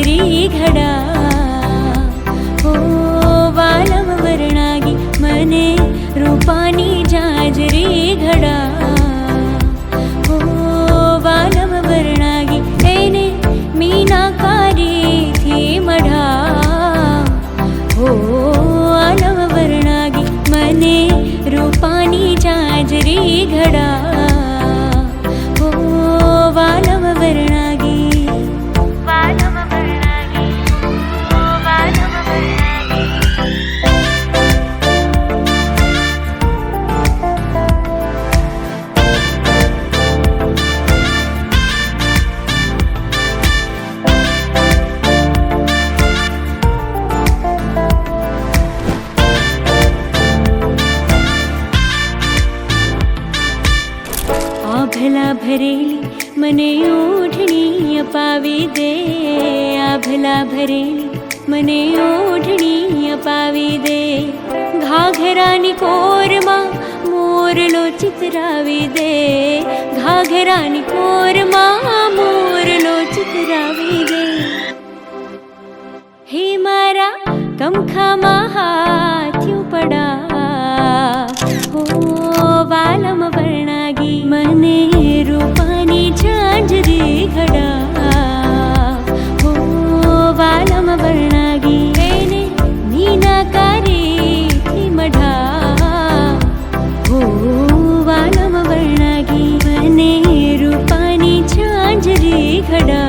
झांजरी घडा हो वालम वर्णागी मने रूपानी झांजरी घडा हो वालम वर्णागी एने मीनाकारी थी मढा हो वालम वर्णागी मने रूपानी झांजरी घडा हो वालम वर्णागी वालम वर्णागी हो वालम वर्णागी आभला भरेली मने ओढणी अपावी दे आभला भरेली मने ओढणी अपावी दे घाघरानी कोरमा मोरलो चितरावी दे घाघरानी कोरमा मोरलो चितरावी दे हे मारा कमखामा हाथ्यू पडा हो वालम वर्णागी मने रूपानी झांजरी घडा हो वालम वर्णागी एने मीनाकारी थी मढा हो वालम वर्णागी मने रूपानी झांजरी घडा